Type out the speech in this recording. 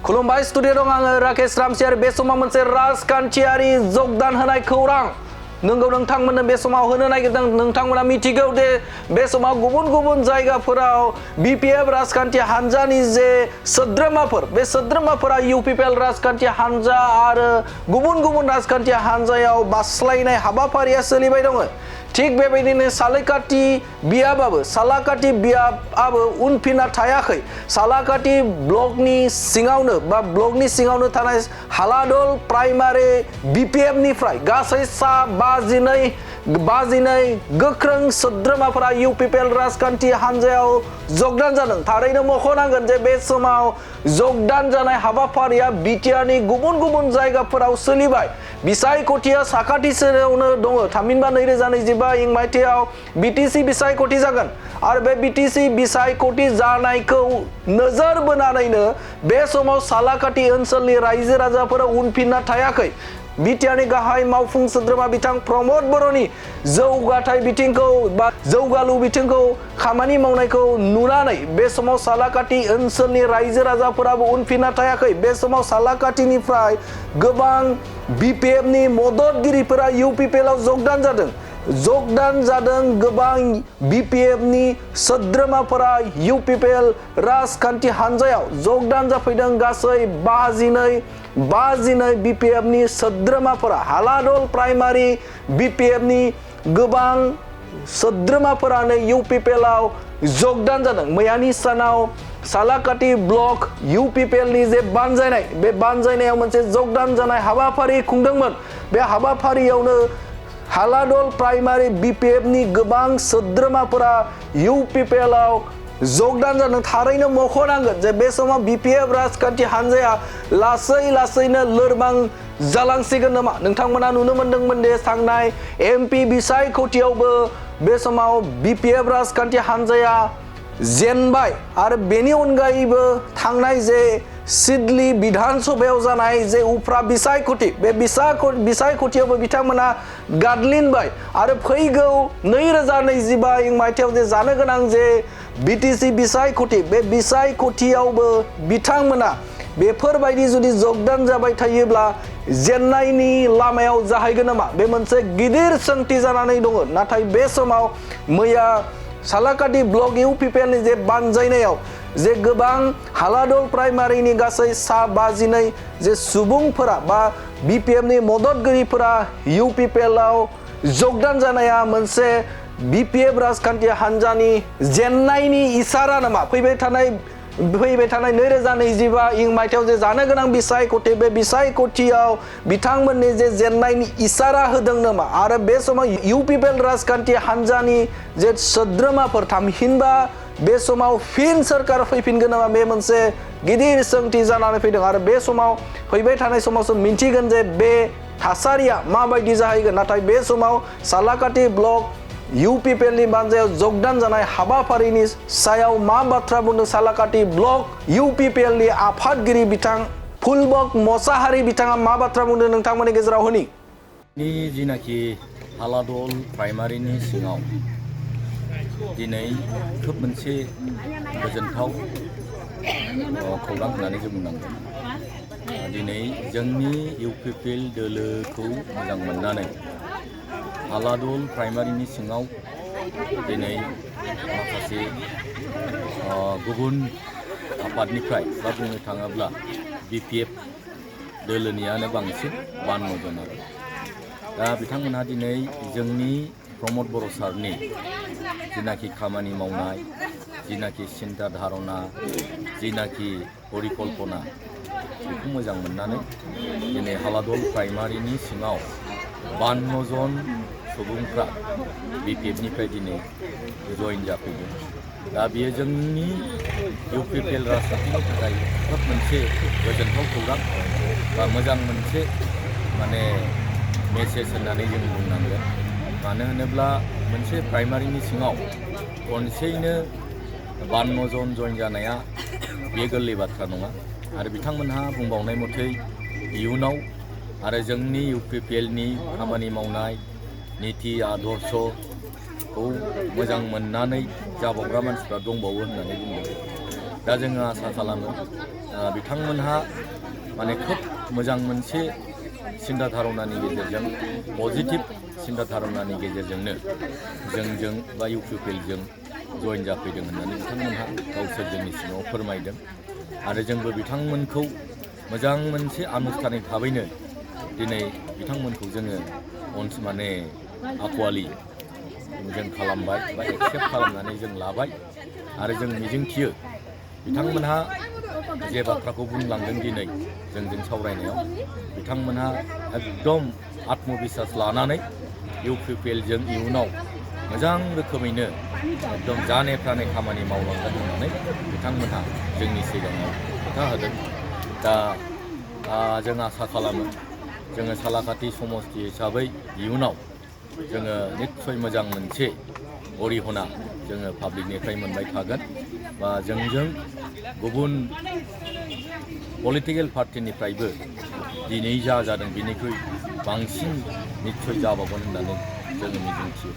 खुलुमबाय स्टुडिअ दं आङो राकेश रामसियारि बे समाव मोनसे राजखान्थियारि जगदान होनाय खौरां नोंगौ नोंथांमोननो बे समाव होनो नागिरदों नोंथांमोना मिथिगौ दे बे समाव गुबुन गुबुन जायगाफोराव बिपिएफ राजखान्थि हान्जानि जे सोद्रोमाफोर बे सोद्रोमाफोरा इउपिपिएल राजखान्थि हान्जा आरो गुबुन गुबुन राजखान्थि हान्जायाव बास्लायनाय हाबाफारिया सोलिबाय दङ थिग बेबायदिनो सालाकाटि बियाबाबो उनफिनना थायाखै सालाकाटि ब्लकनि सिङावनो थानाय हालादल प्राइमारि बिपिएफनिफ्राय गासै सा 52 गोख्रों सोद्रोमाफोरा इउपिपिएल राजखान्थि हान्जायाव जगदान जादों थारैनो मख'नांगोन जे बे समाव जगदान जानाय हाबाफारिया बिटिआरनि गुबुन गुबुन जायगाफोराव सोलिबाय बिसायख'थिया साखाथियावनो दङ थामहिनबा 2025 मायथाइयाव बिटिसि बिसायख'थि जागोन आरो बे बिटिसि बिसायख'थि जानायखौ नोजोर बोनानैनो बे समाव सालाकाटि ओनसोलनि रायजो राजाफोरा उनफिनना थायाखै बिटिआरनि गाहाय मावफुं सोद्रोमा बिथां प्रमद बर'नि जौगाथाय बिथिंखौ बा जौगालु बिथिंखौ खामानि मावनायखौ नुनानै बे समाव सालाकाटि ओनसोलनि रायजो राजाफोराबो उनफिनना थायाखै बे समाव सालाकाटिनिफ्राय गोबां बिपिएफनि मददगिरिफोरा इउपिपिएलआव जगदान जादों गोबां बिपिएफनि सोद्रोमाफोरा इउपिपिएल राजखान्थि हान्जायाव जगदान जाफैदों गासै 52 बिपिएफनि सोद्रोमाफोरा हालादल प्राइमारि बिपिएफनि गोबां सोद्रोमाफोरानो इउपिपिएलआव जगदान जादों मैयानि सानाव सालाकाटि ब्लक इउपिपिएलनि जे बानजायनाय बे बानजायनायाव मोनसे जगदान जानाय हाबाफारि खुंदोंमोन बे हाबाफारियावनो हालादल प्राइमारि बिपिएफनि गोबां सोद्रोमाफोरा इउपिपिएलआव जगदान जादों थारैनो मख'नांगोन जे बे समाव बिपिएफ राजखान्थि हान्जाया लासैनो लोरबां जालांसिगोन नामा नोंथांमोना नुनो मोनदोंमोन दे थांनाय एमपि बिसायख'थियावबो बे समाव बिपिएफ राजखान्थि हान्जाया जेनबाय आरो बेनि अनगायैबो थांनाय जे सिडली विधान सभायाव जानाय जे उफ्रा बिसायख'थि बे बिसायख'थियावबो बिथांमोना गादलिनबाय आरो फैगौ 2025 मायथाइयाव जे जानो गोनां जे बिटिसि बिसायख'थि बे बिसायख'थियावबो बिथांमोना बेफोरबायदि जुदि जगदान जाबाय थायोब्ला जेननायनि लामायाव जाहैगोन नामा बे मोनसे गिदिर सोंथि जानानै दङ नाथाय बे समाव मैया सालाकाटि ब्लक इउपिपिएलनि जे बानजायनायाव जे गोबां हालादल प्राइमारिनि गासै सा 52 जे सुबुंफोरा बा बिपिएफनि मददगिरिफोरा इउपिपिएलआव जगदान जानाया मोनसे बिपिएफ राजखान्थि हान्जानि जेननायनि इसारा नामा फैबाय थानाय 2025 मायथाइयाव जे जानो गोनां बिसायख'थि बे बिसायख'थियाव बिथांमोननि जे जेननायनि इसारा होदों नामा आरो बे समाव इउपिपिएल राजखान्थि हान्जानि जे सोद्रोमाफोर थामहिनबा बे समाव फिन सोरखार फैफिनगोन नामा बे मोनसे गिदिर सोंथि जानानै फैदों आरो बे समाव फैबाय थानाय समावसो मिन्थिगोन जे बे थासारिया माबायदि जाहैगोन नाथाय बे समाव सालाकाटि ब्लक इउपिपिएलनि बानजायाव जगदान जानाय हाबाफारिनि सायाव मा बाथ्रा बुंदों सालाकाटि ब्लक इउपिपिएलनि आफादगिरि बिथां फुलबक मसाहारि बिथाङा मा बाथ्रा बुंदों नोंथांमोननि गेजेराव होनि जिनाखि हालादल प्राइमारिनि सिङाव दिनै खोब मोनसे गोजोनथाव खौरां होननानै जों बुंनांगोन दिनै जोंनि इउपिपिएल दोलोखौ मोजां मोननानै हालादल प्राइमारिनि सिङाव दिनै माखासे गुबुन आफादनिफ्राय बा बुंनो थाङोब्ला बिपिएफ दोलोनियानो बांसिन 52 जन आरो दा बिथांमोनहा दिनै जोंनि प्रमद बर' सारनि जिनाखि खामानि मावनाय जिनाखि सिन्ता धारना जिनाखि परिकल्पना बेखौ मोजां मोननानै दिनै हालादल प्राइमारिनि सिङाव 52 जन सुबुंफ्रा बिपिएफनिफ्राय दिनै जयेन जाफैदों दा बेयो जोंनि इउपिपिएल राजखान्थिनि थाखाय खोब मोनसे गोजोनथाव खौरां बा मोजां मोनसे माने मेसेज होननानै जों बुंनांगोन मानो होनोब्ला मोनसे प्राइमारिनि सिङाव खनसेयैनो 52 जन जयेन जानाया बे गोरलै बाथ्रा नङा आरो बिथांमोनहा बुंबावनाय मथै इयुनाव आरो जोंनि इउपिपिएलनि खामानि मावनाय नीति आदर्शखौ मोजां मोननानै जाबावग्रा मानसिफ्रा दंबावो होननानै बुंदों दा जोङो आसा खालामो बिथांमोनहा माने खोब मोजां मोनसे सिन्था धारनानि गेजेरजों पजिटिभ सिन्था धारनानि गेजेरजोंनो जोंजों बा इउपिपिएलजों जइन जाफैदों होननानै बिथांमोनहा गावसोर जोंनि सिगाङाव फोरमायदों आरो जोंबो बिथांमोनखौ मोजां मोनसे आनुষ্ঠাनिक भाबैनो दिनै बिथांमोनखौ जोङो माने आखुवालि जों खालामबाय बा एक्सेप्ट खालामनानै जों लाबाय आरो जों मिजिंथियो बिथांमोनहा जे बाथ्राखौ बुंलांदों दिनै जोंजों सावरायनायाव बिथांमोनहा एकदम आत्मबिश्वास लानानै इउपिपिएलजों इयुनाव मोजां रोखोमैनो एकदम जाने प्राने खामानि मावलांगोन होननानै बिथांमोनहा जोंनि सिगाङाव खोथा होदों। दा जों आसा खालामो जोङो सालाकाटि समस्ति हिसाबै इयुनाव जोङो निस्सय मोजां मोनसे अरिहना जोङो पाब्लिकनिफ्राय मोनबाय थागोन बा जोंजों गुबुन पलिटिकेल पार्टिनिफ्रायबो दिनै जा जादों बिनिख्रुइ बांसिन निस्सय जाबावगोन होननानै जोङो मिजिंथियो।